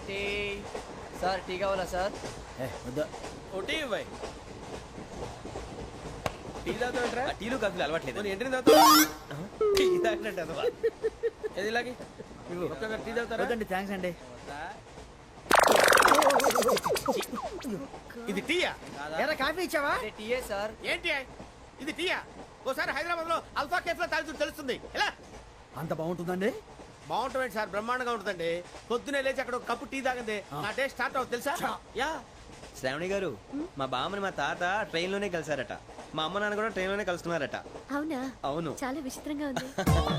Tea sir tea కావాలా sir? వద్దా ఒకటి ఇవ్వాయి. టీ తాగుతావుట్రా? టీలు కాఫీలు అలవాట్లేదు. ఎంట్రీ తాగుతావు? టీ తాగినట్టు అదవా. ఏది ఇలాగే ఒక్కగారు టీ తాగుతారా? వద్దండి, థ్యాంక్స్ అండి. ఇది టీయా? ఎరా కాఫీ ఇచ్చావా? టీయే సార్. ఏంటి ఇది టీయా? ఓసారి హైదరాబాద్ లో అల్ఫా కేఫ్ లో తాగుతూ తెలుస్తుంది. ఎలా అంత బాగుంటుందండి? బాగుంటుంది సార్, బ్రహ్మాండంగా ఉంటుందండి. పొద్దునే లేచి అక్కడ ఒక కప్పు టీ తాగింది నా డే స్టార్ట్ అవుతుంది తెలుసా? యా. శ్రావణి గారు, మా బామ్మని మా తాత ట్రైన్ లోనే కలిసారట. మా అమ్మ నాన్న కూడా ట్రైన్ లోనే కలుస్తున్నారట. అవునా? అవును. చాలా విచిత్రంగా ఉంది.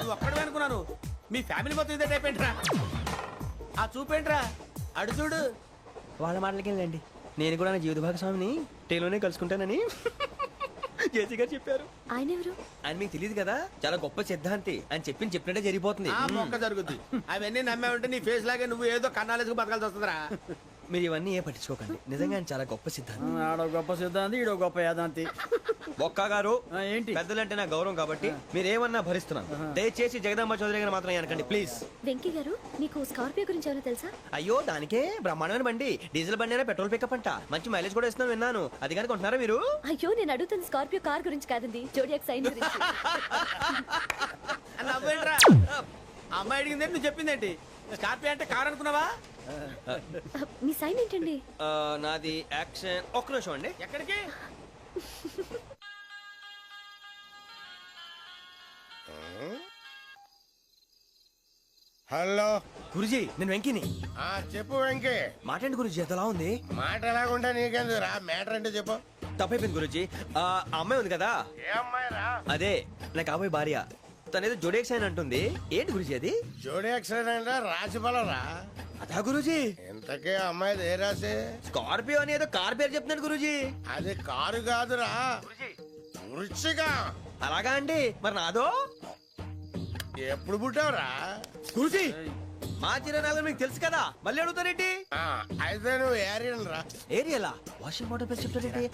నువ్వు ఒక్కడే అనుకున్నాను, మీ ఫ్యామిలీ మొత్తం ఇదే టైప్ ఏంట్రా? ఆ చూపేంట్రా, అడు చూడు. వాళ్ళ మాటలకి వెళ్ళండి. నేను కూడా నా జీవిత భాగస్వామిని ట్రైన్ లోనే కలుసుకుంటానని జేసీ గారు చెప్పారు. ఆయన ఎవరు? ఆయన మీకు తెలియదు కదా, చాలా గొప్ప సిద్ధాంతి అని చెప్పినట్టే జరిగిపోతుంది. ఆ మొక్క జరుగుద్ది. అవన్నీ నమ్మే ఉంటే నీ ఫేస్ లాగే నువ్వు ఏదో కన్నాలేసుకు బతకాల్సి వస్తుందిరా. మీరు ఇవన్నీ ఏ పట్టించుకోకండి. నిజంగా ఆయన చాలా గొప్ప సిద్ధాంతి. ఆడో గొప్ప సిద్ధాంతి, ఈడో గొప్ప యాదాంతి. బొక్క గారు, ఏంటి? పెద్దలంటే నా గౌరవం కాబట్టి మీరేమన్నా భరిస్తున్నాను. దయచేసి జగదాంబ చౌదరి గారు మాత్రం అనకండి ప్లీజ్. వెంకీ గారు, మీకు స్కార్పియో గురించి ఏమైనా తెలుసా? అయ్యో, దానికే బ్రహ్మాండమైన బండి. డీజిల్ బండి అయినా పెట్రోల్ పికప్ అంట. మంచి మైలేజ్ కూడా ఇస్తున్నాను విన్నాను. అది కానీ కొంటున్నారా మీరు? అయ్యో, నేను అడుగుతుంది స్కార్పియో కార్ గురించి కాదండి, జోడియాక్ సైన్ గురించి. నవ్వేంట్రా? అమ్మాయి అడిగింది నువ్వు చెప్పిందేంటి? స్కార్పియో అంటే కార్ అనుకున్నావా? మీ సైన్ ఏంటండి? నాది యాక్షన్. ఒక్క నిమిషం అండి. ఎక్కడికి? హలో గురుజీ, నేను వెంకిని. చెప్పు వెంకీ. మాట్లాడండి గురుజీ, ఎంతలా ఉంది? మాట ఎలాగుంటా నీకెందుకు రా, మ్యాటర్ అంటే చెప్పు. తప్పైపోయింది గురుజీ. ఆ అమ్మాయి ఉంది కదా, ఏ అమ్మాయి రా? అదే నా కాబోయే భార్య. తనేదో జోడేక్స్ అని అంటుంది. ఏంటి గురుజీ అది? జోడి యాక్సిడెంట్ రాసి రా. అదా గురుజీ? ఇంతకే అమ్మాయిది ఏ రాసి? స్కార్పియో అని ఏదో కార్ పేరు చెప్తున్నాడు గురుజీ. అది కారు కాదురా, వృచ్చిక. అలాగా అండి, మరి నాదో? ఎప్పుడు పుట్టావురా? గురుజీ, మా చిరునాలు మీకు తెలుసు కదా, మళ్ళీ అడుగుతారేంటి? అయితే నువ్వు ఏరియన్ రా. ఏరియలా? వాషింగ్ వాటర్ పేరు చెప్తారేంటి?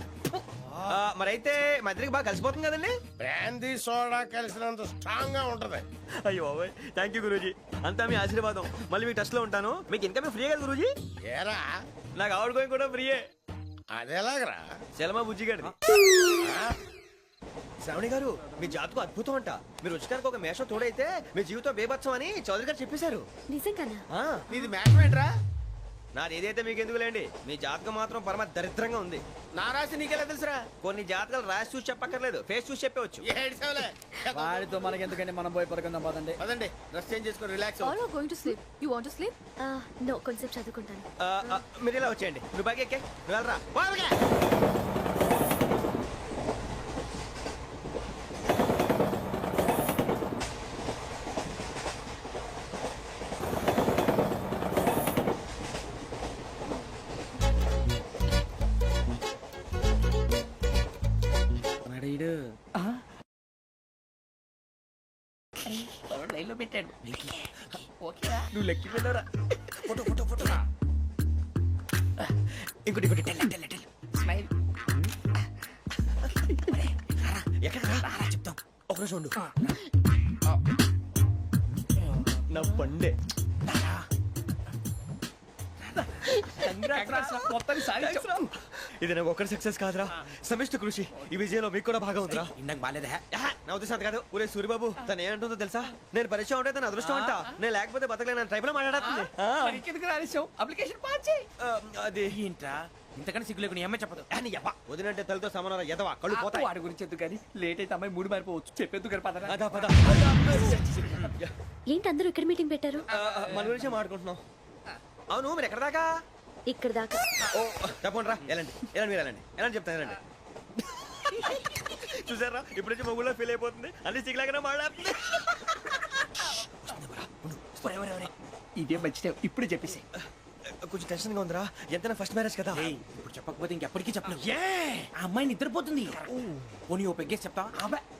మరైతే మా ఇద్దరికి బాగా కలిసిపోతుంది కదండి. బ్రాందీ సోడా కలిసినంత స్ట్రాంగ్ గా ఉంటది. అయ్యో థ్యాంక్ యూ గురూజీ, అంతా మీ ఆశీర్వాదం. మళ్ళీ మీకు టచ్ లో ఉంటాను. మీకు ఇన్కమ్ ఫ్రీ కదా గురూజీ? ఏరా, నాకు అవుట్ గోయింగ్ కూడా ఫ్రీయే. అదెలాగరా? చలమా బుజ్జి గారి. శ్రావణి గారు, మీ జాతకు అద్భుతం అంట. మీరు రుచికానికి ఒక మేషం తోడైతే మీ జీవితం బేబత్సం అని చౌదరి గారు చెప్పేశారు. నిజంగానా? నీది మ్యాటర్ ఏంట్రా? నాది ఏదైతే మీకు ఎందుకులేండి, మీ జాతకం మాత్రం పరమ దరిద్రంగా ఉంది. నా రాసి నీకెలా తెలుసురా? కొన్ని జాతకాలు రాసి చూసి చెప్పక్కర్లేదు, ఫేస్ చూసి చెప్పవచ్చు. ఏడ్చావులే. వాడితో మనకి ఎందుకండి, మనం పోయి పడుకుందాం పదండి. పదండి, డ్రెస్ చేంజ్ చేసుకొని relax. All are going to sleep. You want to sleep? No, కొంచెం చదువుకుంటాను. మీరు ఇలా వచ్చేయండి. నువ్వు బాగా ఎక్కే, నువ్వు వెళ్ళరా. వాళ్ళగా లైన్లో పెట్టాడు. ఓకేరా, నువ్వు లెక్కి వెళ్ళరా. Photo photo photo. ఇంకోటి ఇంకోటి. స్మైల్. ఎక్కడ చెప్తాం. ఒక రోజు ఉండు. నా పండే. ఇది నాకు ఒక్కరి సక్సెస్ కాదురా, సమిష్టి కృషి. ఈ విజయంలో మీకు కూడా భాగం ఉందిరా. ఇందాక బాలేదా? నా ఉద్దేశం అది కాదు. ఊరే సూరిబాబు, తను ఏమంటుందో తెలుసా? నేను పరిచయం ఉంటే తన అదృష్టం అంట. నేను లేకపోతే బతకలేను ట్రైబ్ లో మాట్లాడుతుంది. అప్లికేషన్ పాస్ చేయి. అది ఏంట్రా ఇంతకన్నా సిగ్గు లేకుండా ఏమై చెప్పదు. వదినంటే తలతో సమానం ఎదవా, కళ్ళు పోతాయి. వాడి గురించి ఎందుకు కానీ లేట్ అయితే అమ్మాయి మూడు మారిపోవచ్చు. చెప్పేందుకు కానీ పద. అదా పద. ఏంటి అందరూ ఇక్కడ మీటింగ్ పెట్టారు? మన గురించి మాట్లాడుకుంటున్నాం. అవును, మీరు ఎక్కడ దాకా? ఇక్కడ దాకా. ఓ తప్పకుండా రా, వెళ్ళండి వెళ్ళండి, మీరు వెళ్ళండి వెళ్ళండి, చెప్తాను వెళ్ళండి. చూసారా, ఇప్పుడు నుంచి మొగుల్లో ఫీల్ అయిపోతుంది. అన్ని సిగ్లాగానే మాట్లాడుతుంది. ఇదే మంచి టైం, ఇప్పుడు చెప్పేసి. కొంచెం టెన్షన్ గా ఉందిరా, ఎంతైనా ఫస్ట్ మ్యారేజ్ కదా. ఇప్పుడు చెప్పకపోతే ఇంకెప్పటికీ చెప్పలేవు. ఆ అమ్మాయి నిద్రపోతుంది. పోనీ ఓ పెగ్గేసి చెప్తా.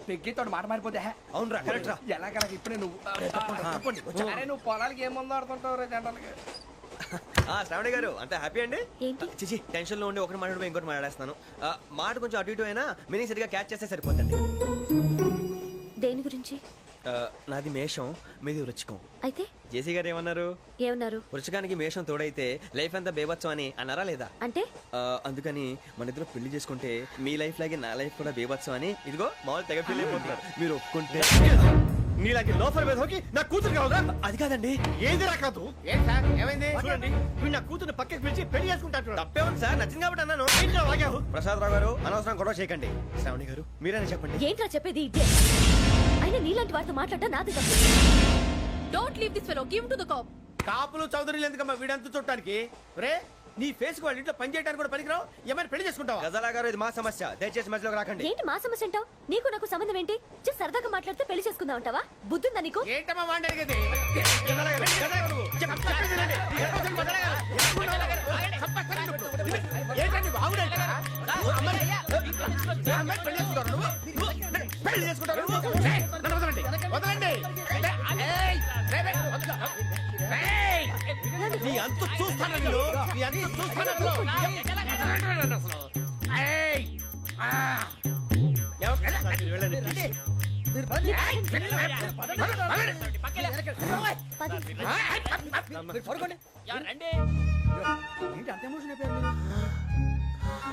పెగ్గేతో మాట మారిపోతే. అవునురా, కరెక్ట్ రా. ఎలాగలా ఇప్పుడే నువ్వు నువ్వు పొలాలకి ఏం ముందు ఆడుతుంటావు రే జనరల్గా. శ్రావణి గారు, అంత హ్యాపీ అండి? ఏంటి? చిచి, టెన్షన్ లో ఉండి ఒకటి మాట్లాడిపోయి ఇంకోటి మాట్లాడేస్తున్నాను. మాట కొంచెం అటు ఇటు అయినా మీనింగ్ సరిగా క్యాచ్ చేస్తే సరిపోతుంది. దేని గురించి? నాది మేషం, మీది వృచ్చికం. అయితే జేసీ గారు ఏమన్నారు? ఏమన్నారు? వృచ్చికానికి మేషం తోడైతే లైఫ్ అంతా బేబత్సం అని అన్నారా లేదా? అంటే అందుకని మన ఇద్దరు పెళ్లి చేసుకుంటే మీ లైఫ్ లాగే నా లైఫ్ కూడా బేబత్సం అని ఇదిగో మామూలు తెగ పెళ్లి అయిపోతున్నారు. మీరు ఒప్పుకుంటే నీలాంటి లోఫర్ మీద హోకి నా కూతురు కావదా? అది కాదండి. ఏది రాకదు ఏం సార్ ఏమైంది చూడండి, వీడు నా కూతురు పక్కకి పిలిచి పెళ్లి చేసుకుంటాడు. తప్పే ఉంది సార్, నచ్చింది కాబట్టి అన్నాను. ప్రసాద్ రావు గారు అనవసరం గొడవ చేయకండి. శ్రావణి గారు మీరైనా చెప్పండి. ఏంట్రా చెప్పేది? అయినా నీలాంటి వారితో మాట్లాడటం నాది తప్పు. Don't leave this fellow. Give him to the cop. కాపులు చౌదరులు ఎందుకమ్మా వీడంతా చూడటానికి? రే నీ ఫేస్ కు వాళ్ళ ఇంట్లో పని చేయడానికి కూడా పనికిరావు. ఏమైనా పెళ్లి చేసుకుంటావా? గజాలా గారు ఇది మా సమస్య, దయచేసి మధ్యలోకి రాకండి. ఏంటి మా సమస్య అంటావు? నీకు నాకు సంబంధం ఏంటి? జస్ట్ సరదాగా మాట్లాడితే పెళ్లి చేసుకుందాం అంటావా? బుద్ధుందా నీకు? ఏంటమ్మా వాడిని అడిగేది? ఏంటండి బాగుండే పెళ్లి చేసుకుంటారు. వదలండి. నీ అంత చూస్తాను నేను, నీ అంత చూస్తాను అసలు.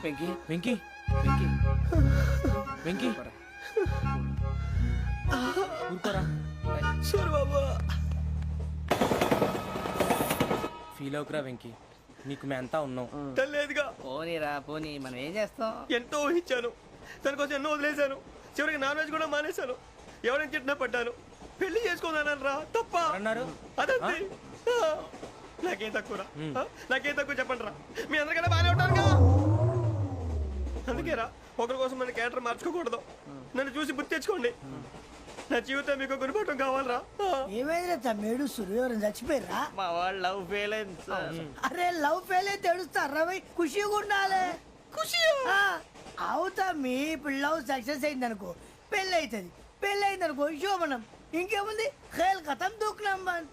వెంకీ వెంకీ వెంకీ వెంకీ ఊరుకోరా. ఫీల్ అవుకురా వెంకీ, నీకు మేమంతా ఉన్నాం. తెలియదుగా. పోనీరా పోనీ, మనం ఏం చేస్తాం? ఎంతో ఊహించాను, దానికోసం ఎన్నో వదిలేశాను. చివరికి నాన్ వెజ్ కూడా మానేశాను. ఎవరైనా తిట్టినా పడ్డాను. పెళ్లి చేసుకోదానరా తప్ప అన్నారు. అదంతే. నాకేం తక్కువరా? నాకేం తక్కువ చెప్పండి రా. మీ అందరికన్నా బాగానే ఉంటారుగా. అందుకేరా ఒకరి కోసం మన క్యారెక్టర్ మార్చుకోకూడదు. నన్ను చూసి గుర్తు తెచ్చుకోండి. నా జీవితం మీకు గురిపటం కావాలరా. ఏమైందిరా తమ్మేడు సురవరం చచ్చిపోయిరా? మా వాళ్ళు లవ్ ఫెయిల్ అయింది సార్. అరే లవ్ ఫెయిల్ అయితే ఏడుస్తారా? ఖుషిగా ఉండాలి. ఖుషి అవుతా. మీ ఇప్పుడు లవ్ సక్సెస్ అయింది అనుకో పెళ్ళి అవుతుంది. పెళ్ళి అయింది అనుకో శోభనం. ఇంకేముంది? ఖేల్ ఖతం దూకునాం బాన్.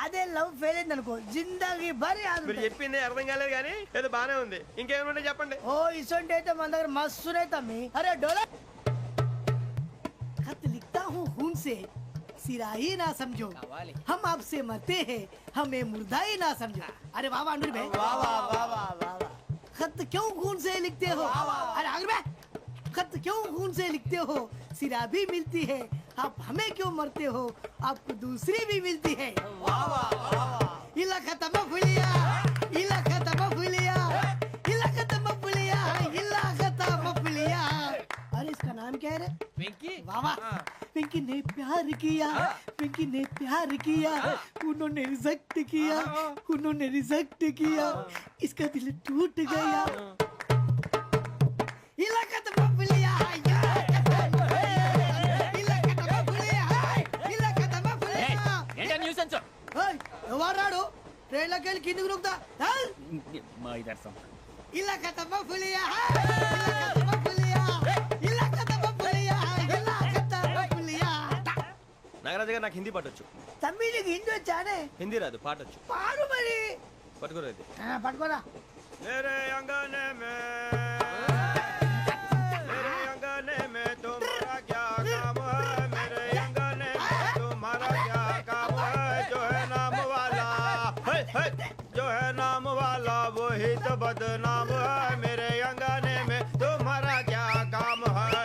అదే లవ్ ఫెయిల్ అయింది అనుకో జిందాగీ భారీ. మీరు చెప్పింది అర్థం కాలేదు కానీ ఏదో బానే ఉంది. ఇంకేమైనా చెప్పండి. ఓ ఇసొంటి అయితే మన దగ్గర మస్తునే తమ్మి. అరే డోలా खत लिखता हूँ खून से सिरा ही ना समझो, हम आपसे मरते हैं हमें मुर्दा ही ना समझो. अरे वाह वाह अनुर भाई, वाह वाह वाह वाह वाह. खत क्यों खून से लिखते हो? अरे अनुर भाई, खत क्यों खून से लिखते हो? सिरा भी मिलती है, आप हमें क्यों मरते हो? आपको दूसरी भी मिलती है. वाह वाह वाह. इला खत्म फुलिया, इला खत्म फुलिया, इला खत्म फुलिया, इला खत्म फुलिया. अरे इसका नाम क्या है रे? వెంకీ वाह पिंकी ने प्यार किया, पिंकी ने प्यार किया, उन्होंने रिजेक्ट किया, उन्होंने रिजेक्ट किया, इसका दिल टूट गया. इलाका तो बबलिया है, इलाका तो बबलिया है, इलाका तो बबलिया. ఏంటా న్యూసెన్స్? ओए ఎవరాడు ట్రైన్ లోకి వెళ్ళి కిందికి నొక్కుతా. మా ఇదర్సం इलाका तो बबलिया है, इलाका तो बबलिया, इलाका तो बबलिया, इलाका तो बबलिया. నాగరాజు గారు నాకు హిందీ పాటొచ్చు. తమ్మి నీకు హిందీ వచ్చానే? హిందీ రాదు, పాటొచ్చు. పాడు మరి. పట్టుకోలేదు. పట్టుకోరా. मेरे अंगने में तुम्हारा क्या काम है? मेरे अंगने में तुम्हारा क्या काम है? जो है नाम वाला, जो है नाम वाला वही तो बदनाम है. मेरे अंगने में तुम्हारा क्या काम है?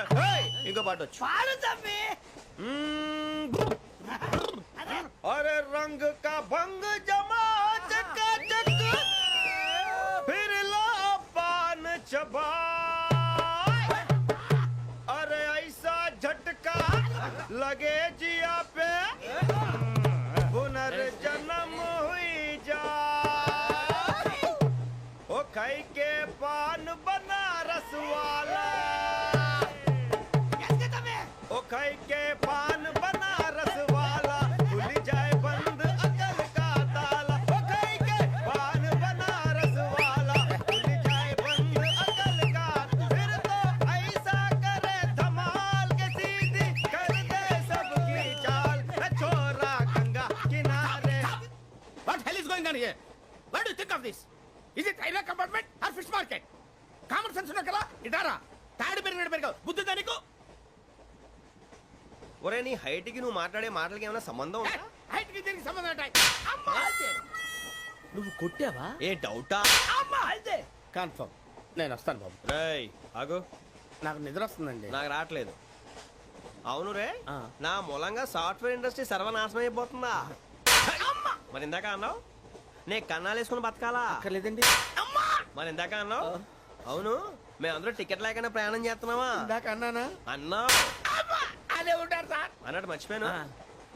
इनको पाटो. పాడు తమ్మి. अरे रंग का भंग जमा चकाचक, फिर ला पान चबा. अरे ऐसा झटका लगे जिया पे, पुनर्जन्म हुई जा. ओ खाई के पान बनारस वाला, ओ खाई के पान बनारस वाला, खुल जाए बंद अकल का ताला. ओ खाई के पान बनारस वाला, खुल जाए बंद अकल का. फिर तो ऐसा करे धमाल के सीधी कर दे सबकी चाल. छोरा गंगा किनारे. What hell is going on here? What do you think of this? Is it railway compartment or fish market? Common sense ఉన్నా కదా ఇటారా. తాడి పెరిగినట్టు పెరిగావు. బుద్ధి దానికి ఒరే నీ హైట్ కి నువ్వు మాట్లాడే మాటలకి ఏమైనా సంబంధం ఉందా? హైట్ కి దీనికి సంబంధం ఉంటాయి. అమ్మా అదే. నువ్వు కొట్టావా? ఏ డౌటా? అమ్మా అదే. కన్ఫర్మ్. నేను వస్తాను బాబు. రేయ్ ఆగు, నాకు నిద్ర వస్తుందండి. నాకు రావట్లేదు. అవును రే, ఆ. నా మూలంగా సాఫ్ట్వేర్ ఇండస్ట్రీ సర్వనాశనం అయిపోతుందా? మరి ఇందాక అన్నావు నే కన్నాలు వేసుకుని బతకాలా? అక్కర్లేదండి. మరి ఇందాక అన్నావు అవును మేమందరూ టికెట్ లేకుండా ప్రయాణం చేస్తున్నావా ఇందాక అన్నానా? అన్నావు. అదే ఉంటారు సార్. అన్నట్టు మర్చిపోయాను. ఆ.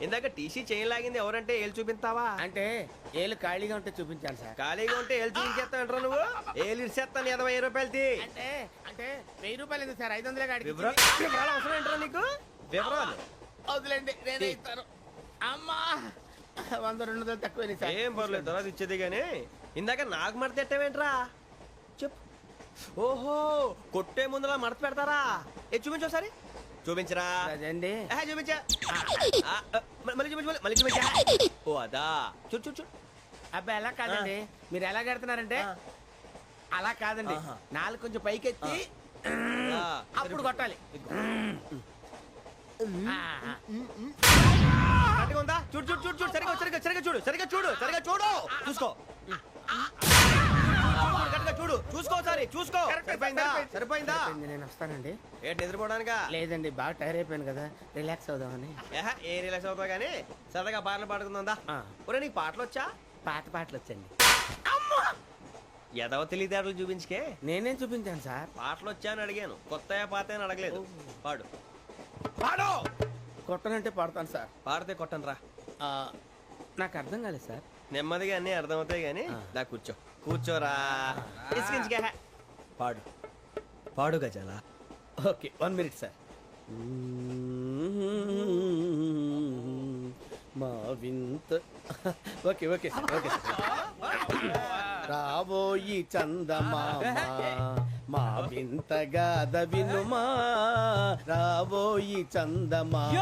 ఇందాక టీసీ చైన్ లాగింది ఎవరంటే ఏళ్ళు చూపిస్తావా? అంటే ఏళ్ళు ఖాళీగా ఉంటే చూపించాను సార్. ఖాళీగా ఉంటే ఏళ్ళు చూపించేస్తావు నువ్వు. ఏళ్ళు ఇచ్చేస్తాను 20 రూపాయలది. అంటే అంటే 1000 రూపాయలు ఎందుకు సార్? 500 కాడికి వివరాలు అవసరం ఏంట్రా నీకు? వివరాలు వదిలేండి, నేనే ఇస్తాను. అమ్మా 100 200 తక్కువ సార్. ఏం పర్లేదు తర్వాత ఇచ్చేది గానీ ఇందాక నాకు మడత పెట్టావేంట్రా? చెప్పు. ఓహో కొట్టే ముందులా మడత పెడతారా? ఏ చూపించు ఒకసారి. చూపించరా? అదండి. చూపించా. మళ్ళీ చూపించు, మళ్ళీ చూపించా. ఓ అదా, చూడు చూడు చూడు. అబ్బాయి ఎలా కాదండి, మీరు ఎలా కడుతున్నారంటే ఆ. అలా కాదండి. ఆహా. నాలుగు కొంచెం పైకెత్తి ఆ, అప్పుడు కొట్టాలి. ఆ. కరెక్ట్గా ఉందా? చూడు చూడు చూడు చూడు. సరిగా సరిగా సరిగా చూడు, సరిగా చూడు, సరిగా చూడు. చూసుకో. కరెక్ట్గా చూడు, చూసుకో ఒకసారి చూసుకో. సరిపోయిందా? సరిపోయిందా? సరిపోయింది, నేను వస్తానండి. ఏంటి నిద్రపోవడానికా? లేదండి, బాగా టైర్ అయిపోయాను కదా, రిలాక్స్ అవుదామని. ఏ రిలాక్స్ అవుతావు కానీ సరదాగా పాటలు పాడుకుందా? ఆ. ఒరే నీకు పాటలు వచ్చా? పాత పాటలు వచ్చండి. ఎదవ తెలివితేటలు చూపించుకే. నేనేం చూపించాను సార్? పాటలు వచ్చా అని అడిగాను, కొత్త పాత అని అడగలేదు. పాడు పాడు. కొట్టనంటే పడతాను సార్. పాడితే కొట్టను రా. ఆ, నాకు అర్థం కాలేదు సార్. నెమ్మదిగా అన్నీ అర్థమవుతాయి కానీ దా కూర్చో. కూర్చోరా. ఇసుకించుకే. పాడు పాడు గజాల. Okay 1 minute sir. మా వింత. Okay okay sir, okay sir. రాబోయి చందమామ మా వింతగాథ వినుమా. రాబోయి చందమామ.